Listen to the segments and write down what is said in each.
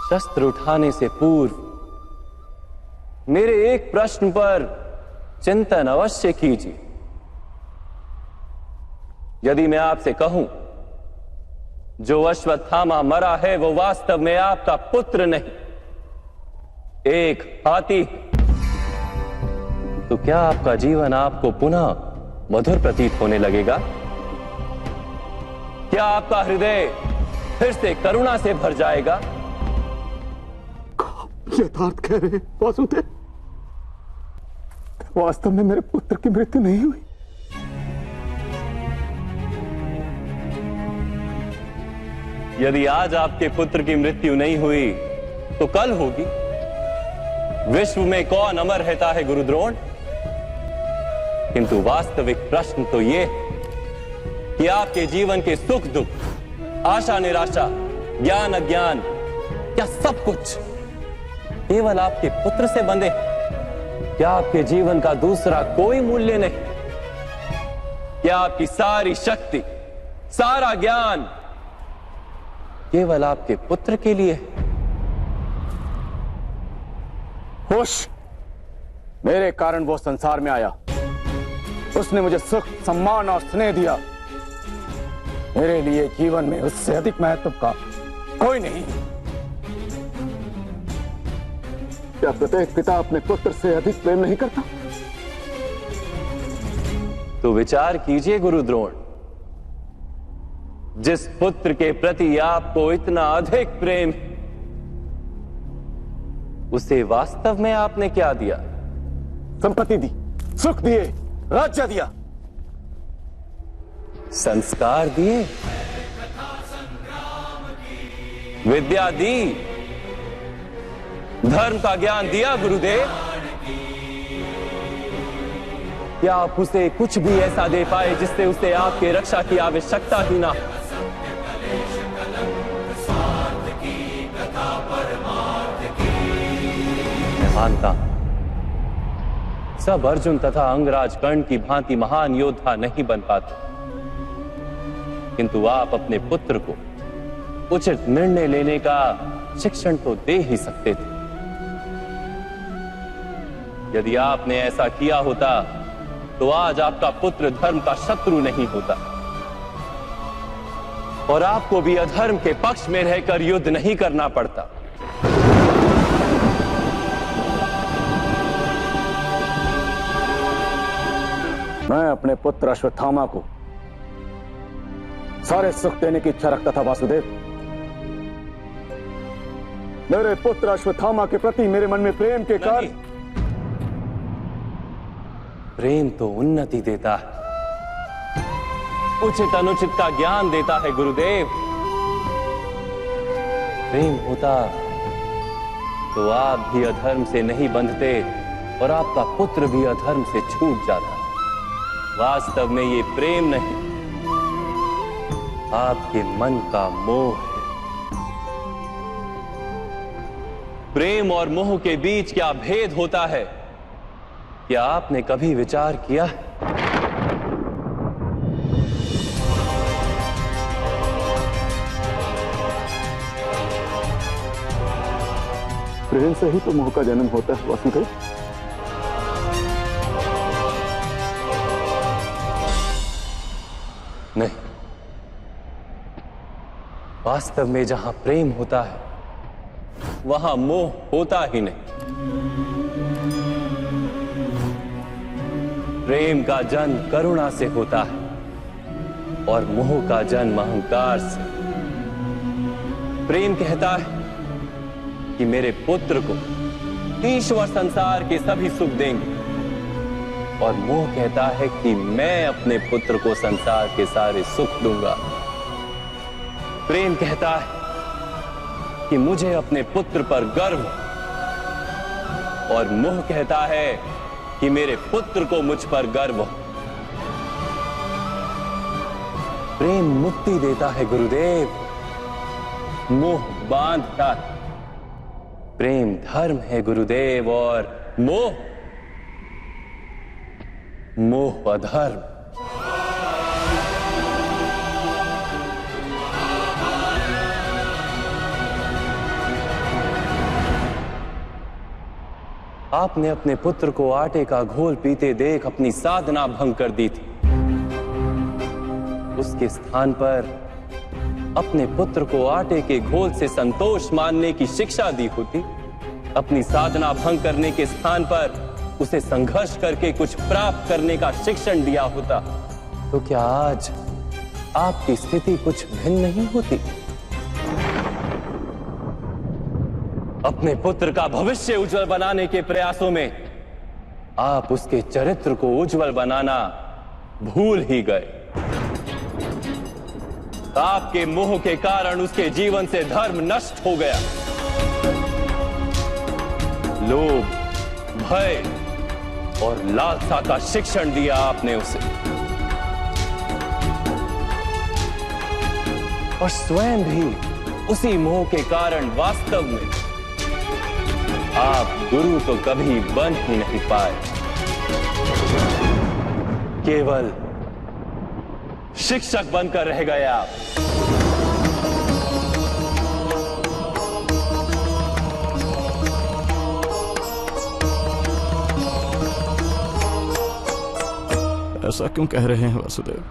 शस्त्र उठाने से पूर्व मेरे एक प्रश्न पर चिंतन अवश्य कीजिए। यदि मैं आपसे कहूं जो अश्वत्थामा मरा है वो वास्तव में आपका पुत्र नहीं, एक हाथी, तो क्या आपका जीवन आपको पुनः मधुर प्रतीत होने लगेगा? क्या आपका हृदय फिर से करुणा से भर जाएगा? यथार्थ कह रहे हैं वासुदेव, वास्तव में मेरे पुत्र की मृत्यु नहीं हुई। यदि आज आपके पुत्र की मृत्यु नहीं हुई तो कल होगी। विश्व में कौन अमर रहता है गुरुद्रोण? किंतु वास्तविक प्रश्न तो यह है कि आपके जीवन के सुख दुख, आशा निराशा, ज्ञान अज्ञान, क्या सब कुछ केवल आपके पुत्र से बंधे? क्या आपके जीवन का दूसरा कोई मूल्य नहीं? क्या आपकी सारी शक्ति, सारा ज्ञान केवल आपके पुत्र के लिए? खुश, मेरे कारण वो संसार में आया। उसने मुझे सुख, सम्मान और स्नेह दिया। मेरे लिए जीवन में उससे अधिक महत्व का कोई नहीं। क्या प्रत्येक पिता अपने पुत्र से अधिक प्रेम नहीं करता? तो विचार कीजिए गुरुद्रोण, जिस पुत्र के प्रति आपको इतना अधिक प्रेम, उसे वास्तव में आपने क्या दिया? संपत्ति दी, सुख दिए, राज्य दिया, संस्कार दिए, विद्या दी, धर्म का ज्ञान दिया गुरुदेव। क्या आप उसे कुछ भी ऐसा दे पाए जिससे उसे आपके रक्षा की आवश्यकता ही ना? मैं मानता हूं सब अर्जुन तथा अंगराज कर्ण की भांति महान योद्धा नहीं बन पाते, किंतु आप अपने पुत्र को उचित निर्णय लेने का शिक्षण तो दे ही सकते थे। यदि आपने ऐसा किया होता तो आज आपका पुत्र धर्म का शत्रु नहीं होता और आपको भी अधर्म के पक्ष में रहकर युद्ध नहीं करना पड़ता। मैं अपने पुत्र अश्वत्थामा को सारे सुख देने की इच्छा रखता था वासुदेव। मेरे पुत्र अश्वत्थामा के प्रति मेरे मन में प्रेम के कारण। प्रेम तो उन्नति देता है, उचित अनुचित का ज्ञान देता है गुरुदेव। प्रेम होता तो आप भी अधर्म से नहीं बंधते और आपका पुत्र भी अधर्म से छूट जाता। वास्तव में ये प्रेम नहीं, आपके मन का मोह है। प्रेम और मोह के बीच क्या भेद होता है, क्या आपने कभी विचार किया है? प्रेम से ही तो मोह का जन्म होता है वासुदेव। नहीं, वास्तव में जहां प्रेम होता है वहां मोह होता ही नहीं। प्रेम का जन्म करुणा से होता है और मोह का जन्म अहंकार से। प्रेम कहता है कि मेरे पुत्र को ईश्वर संसार के सभी सुख देंगे और मोह कहता है कि मैं अपने पुत्र को संसार के सारे सुख दूंगा। प्रेम कहता है कि मुझे अपने पुत्र पर गर्व और मोह कहता है कि मेरे पुत्र को मुझ पर गर्व हो। प्रेम मुक्ति देता है गुरुदेव, मोह बांधता है। प्रेम धर्म है गुरुदेव और मोह अधर्म। आपने अपने पुत्र को आटे का घोल पीते देख अपनी साधना भंग कर दी थी। उसके स्थान पर अपने पुत्र को आटे के घोल से संतोष मानने की शिक्षा दी होती। अपनी साधना भंग करने के स्थान पर उसे संघर्ष करके कुछ प्राप्त करने का शिक्षण दिया होता, तो क्या आज आपकी स्थिति कुछ भिन्न नहीं होती? अपने पुत्र का भविष्य उज्जवल बनाने के प्रयासों में आप उसके चरित्र को उज्जवल बनाना भूल ही गए। आपके मोह के कारण उसके जीवन से धर्म नष्ट हो गया। लोभ, भय और लालसा का शिक्षण दिया आपने उसे, और स्वयं भी उसी मोह के कारण वास्तव में आप गुरु तो कभी बन ही नहीं पाए, केवल शिक्षक बनकर रह गए आप। ऐसा क्यों कह रहे हैं वासुदेव?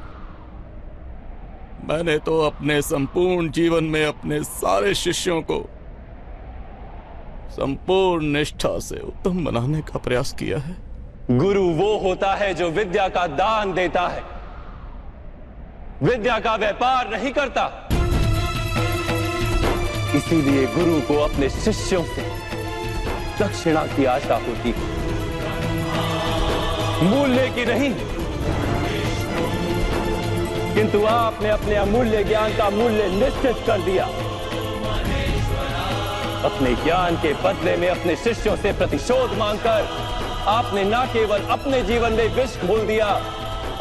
मैंने तो अपने संपूर्ण जीवन में अपने सारे शिष्यों को संपूर्ण निष्ठा से उत्तम बनाने का प्रयास किया है। गुरु वो होता है जो विद्या का दान देता है, विद्या का व्यापार नहीं करता। इसीलिए गुरु को अपने शिष्यों से दक्षिणा की आशा होती है, मूल्य की नहीं। किंतु आपने अपने अमूल्य ज्ञान का मूल्य निश्चित कर दिया। अपने ज्ञान के बदले में अपने शिष्यों से प्रतिशोध मांगकर आपने न केवल अपने जीवन में विष घोल दिया,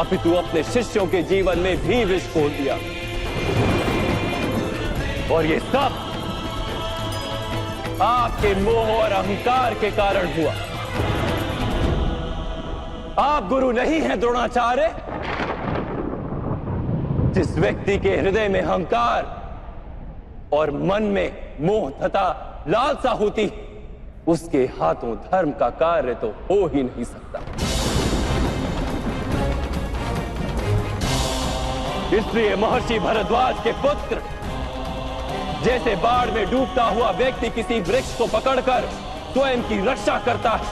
अपितु अपने शिष्यों के जीवन में भी विष घोल दिया। और ये सब आपके मोह और अहंकार के कारण हुआ। आप गुरु नहीं हैं द्रोणाचार्य। जिस व्यक्ति के हृदय में अहंकार और मन में मोह तथा लालसा होती, उसके हाथों धर्म का कार्य तो हो ही नहीं सकता। इसलिए महर्षि भरद्वाज के पुत्र जैसे बाढ़ में डूबता हुआ व्यक्ति किसी वृक्ष को पकड़कर स्वयं की रक्षा करता है,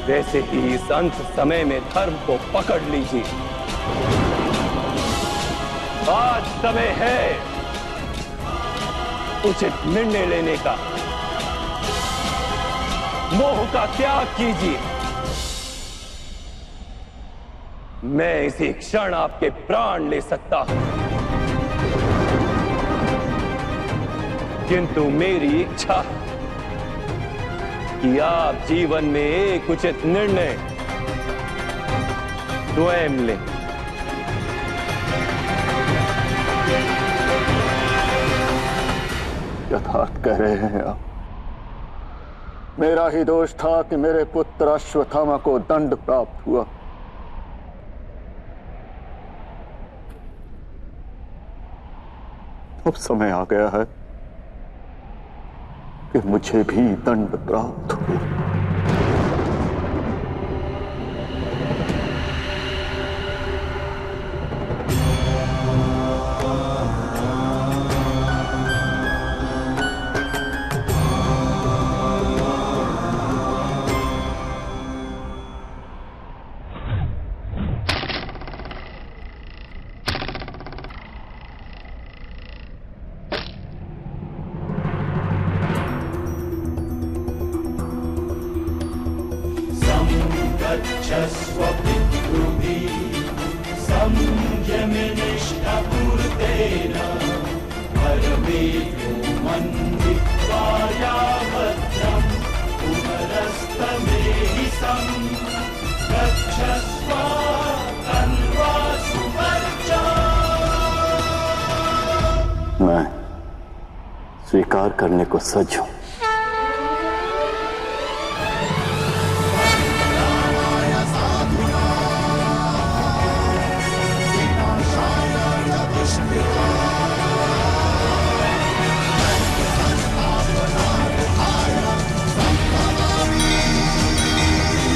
वैसे ही इस अंत समय में धर्म को पकड़ लीजिए। आज समय है उचित निर्णय लेने का। मोह का त्याग कीजिए। मैं इसी क्षण आपके प्राण ले सकता हूं, किंतु मेरी इच्छा है कि आप जीवन में एक उचित निर्णय स्वयं लें। यथार्थ कह रहे हैं आप। मेरा ही दोष था कि मेरे पुत्र अश्वत्थामा को दंड प्राप्त हुआ। अब समय आ गया है कि मुझे भी दंड प्राप्त हो। गच्छस्व पितृभिः संयमनिष्ठपूर्तेन परमेभ्यो मन्दित्वा यावद्यं पुनरस्तमेहि सं गच्छस्व तन्वा सुवर्चा। मैं स्वीकार करने को सज्ज हूं।